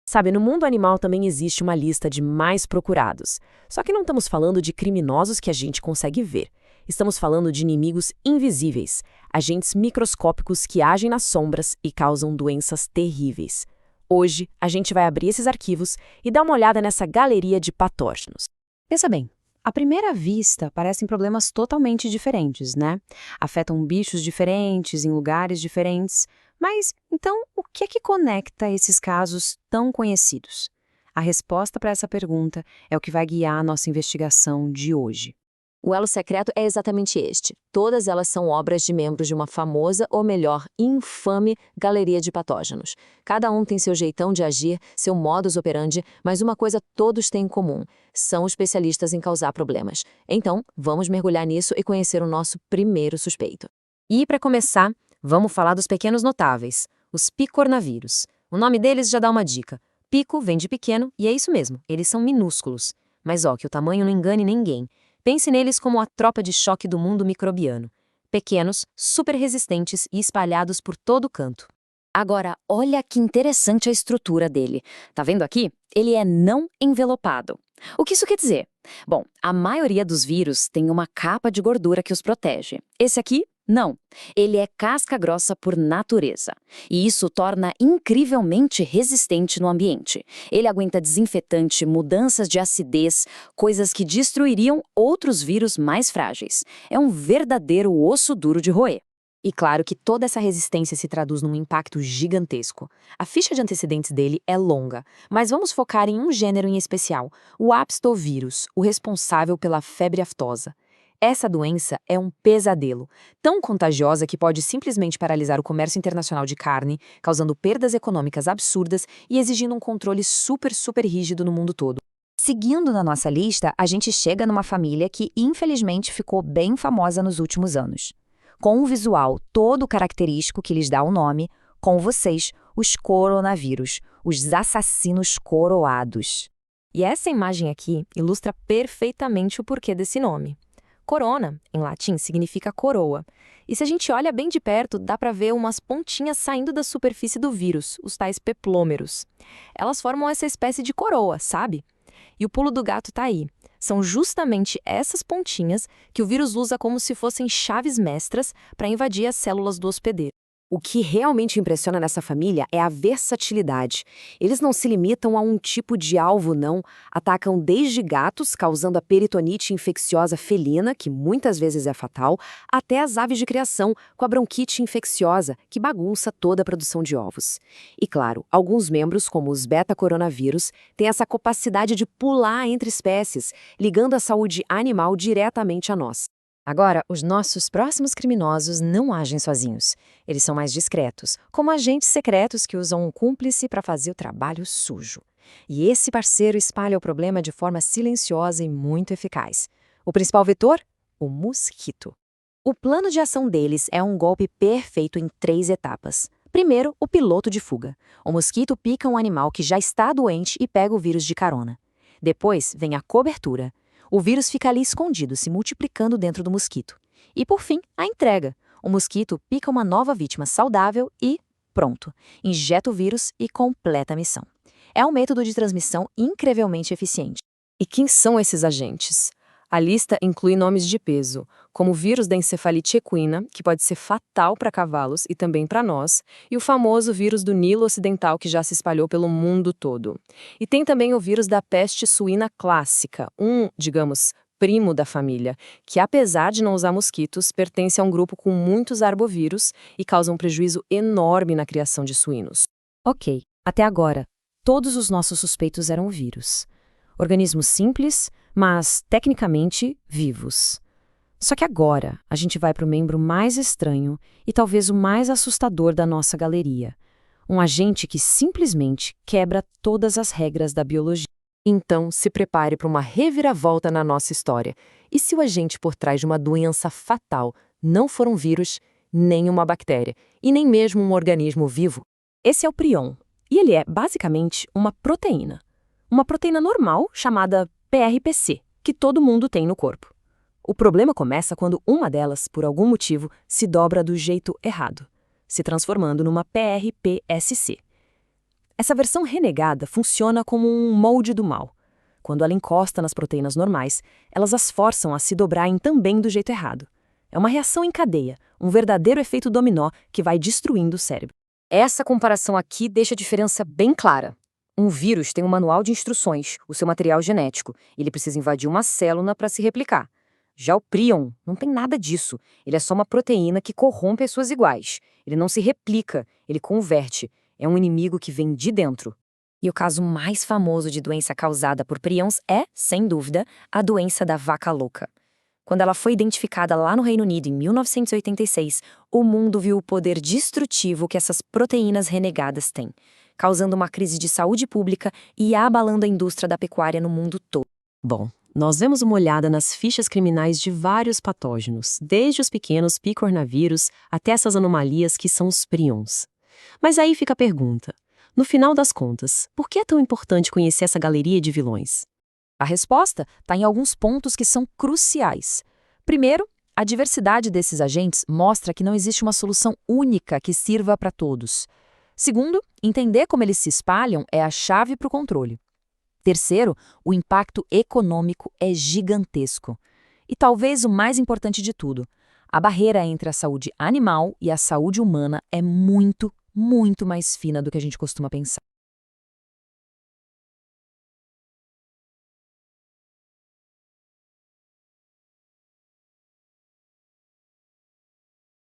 Sabe, no mundo animal também existe uma lista de mais procurados. Só que não estamos falando de criminosos que a gente consegue ver. Estamos falando de inimigos invisíveis, agentes microscópicos que agem nas sombras e causam doenças terríveis. Hoje, a gente vai abrir esses arquivos e dar uma olhada nessa galeria de patógenos. Pensa bem, à primeira vista parecem problemas totalmente diferentes, né? Afetam bichos diferentes, em lugares diferentes. Mas, então, o que é que conecta esses casos tão conhecidos? A resposta para essa pergunta é o que vai guiar a nossa investigação de hoje. O elo secreto é exatamente este. Todas elas são obras de membros de uma famosa, ou melhor, infame, galeria de patógenos. Cada um tem seu jeitão de agir, seu modus operandi, mas uma coisa todos têm em comum: são especialistas em causar problemas. Então, vamos mergulhar nisso e conhecer o nosso primeiro suspeito. E, para começar, vamos falar dos pequenos notáveis, os picornavírus. O nome deles já dá uma dica. Pico vem de pequeno, e é isso mesmo, eles são minúsculos. Mas que o tamanho não engane ninguém. Pense neles como a tropa de choque do mundo microbiano. Pequenos, super resistentes e espalhados por todo canto. Agora, olha que interessante a estrutura dele. Tá vendo aqui? Ele é não envelopado. O que isso quer dizer? Bom, a maioria dos vírus tem uma capa de gordura que os protege. Esse aqui, não. Ele é casca grossa por natureza. E isso o torna incrivelmente resistente no ambiente. Ele aguenta desinfetante, mudanças de acidez, coisas que destruiriam outros vírus mais frágeis. É um verdadeiro osso duro de roer. E claro que toda essa resistência se traduz num impacto gigantesco. A ficha de antecedentes dele é longa, mas vamos focar em um gênero em especial, o apstovírus, o responsável pela febre aftosa. Essa doença é um pesadelo, tão contagiosa que pode simplesmente paralisar o comércio internacional de carne, causando perdas econômicas absurdas e exigindo um controle super rígido no mundo todo. Seguindo na nossa lista, a gente chega numa família que infelizmente ficou bem famosa nos últimos anos. Com um visual todo característico que lhes dá o nome, com vocês, os coronavírus, os assassinos coroados. E essa imagem aqui ilustra perfeitamente o porquê desse nome. Corona, em latim, significa coroa. E se a gente olha bem de perto, dá para ver umas pontinhas saindo da superfície do vírus, os tais peplômeros. Elas formam essa espécie de coroa, sabe? E o pulo do gato tá aí. São justamente essas pontinhas que o vírus usa como se fossem chaves mestras para invadir as células do hospedeiro. O que realmente impressiona nessa família é a versatilidade. Eles não se limitam a um tipo de alvo, não. Atacam desde gatos, causando a peritonite infecciosa felina, que muitas vezes é fatal, até as aves de criação, com a bronquite infecciosa, que bagunça toda a produção de ovos. E claro, alguns membros, como os beta-coronavírus, têm essa capacidade de pular entre espécies, ligando a saúde animal diretamente a nós. Agora, os nossos próximos criminosos não agem sozinhos. Eles são mais discretos, como agentes secretos que usam um cúmplice para fazer o trabalho sujo. E esse parceiro espalha o problema de forma silenciosa e muito eficaz. O principal vetor? O mosquito. O plano de ação deles é um golpe perfeito em 3 etapas. Primeiro, o piloto de fuga. O mosquito pica um animal que já está doente e pega o vírus de carona. Depois, vem a cobertura. O vírus fica ali escondido, se multiplicando dentro do mosquito. E, por fim, a entrega. O mosquito pica uma nova vítima saudável e, pronto, injeta o vírus e completa a missão. É um método de transmissão incrivelmente eficiente. E quem são esses agentes? A lista inclui nomes de peso, como o vírus da encefalite equina, que pode ser fatal para cavalos e também para nós, e o famoso vírus do Nilo Ocidental, que já se espalhou pelo mundo todo. E tem também o vírus da peste suína clássica, digamos, primo da família, que apesar de não usar mosquitos, pertence a um grupo com muitos arbovírus e causa um prejuízo enorme na criação de suínos. Ok, até agora, todos os nossos suspeitos eram vírus. Organismos simples, mas tecnicamente vivos. Só que agora a gente vai para o membro mais estranho e talvez o mais assustador da nossa galeria. Um agente que simplesmente quebra todas as regras da biologia. Então, se prepare para uma reviravolta na nossa história. E se o agente por trás de uma doença fatal não for um vírus, nem uma bactéria, e nem mesmo um organismo vivo? Esse é o prion, e ele é basicamente uma proteína. Uma proteína normal chamada PRPC, que todo mundo tem no corpo. O problema começa quando uma delas, por algum motivo, se dobra do jeito errado, se transformando numa PRPSC. Essa versão renegada funciona como um molde do mal. Quando ela encosta nas proteínas normais, elas as forçam a se dobrarem também do jeito errado. É uma reação em cadeia, um verdadeiro efeito dominó que vai destruindo o cérebro. Essa comparação aqui deixa a diferença bem clara. Um vírus tem um manual de instruções, o seu material genético. Ele precisa invadir uma célula para se replicar. Já o prion não tem nada disso. Ele é só uma proteína que corrompe as suas iguais. Ele não se replica, ele converte. É um inimigo que vem de dentro. E o caso mais famoso de doença causada por prions é, sem dúvida, a doença da vaca louca. Quando ela foi identificada lá no Reino Unido em 1986, o mundo viu o poder destrutivo que essas proteínas renegadas têm, causando uma crise de saúde pública e abalando a indústria da pecuária no mundo todo. Bom, nós demos uma olhada nas fichas criminais de vários patógenos, desde os pequenos picornavírus até essas anomalias que são os prions. Mas aí fica a pergunta. No final das contas, por que é tão importante conhecer essa galeria de vilões? A resposta está em alguns pontos que são cruciais. Primeiro, a diversidade desses agentes mostra que não existe uma solução única que sirva para todos. Segundo, entender como eles se espalham é a chave para o controle. Terceiro, o impacto econômico é gigantesco. E talvez o mais importante de tudo, a barreira entre a saúde animal e a saúde humana é muito, muito mais fina do que a gente costuma pensar.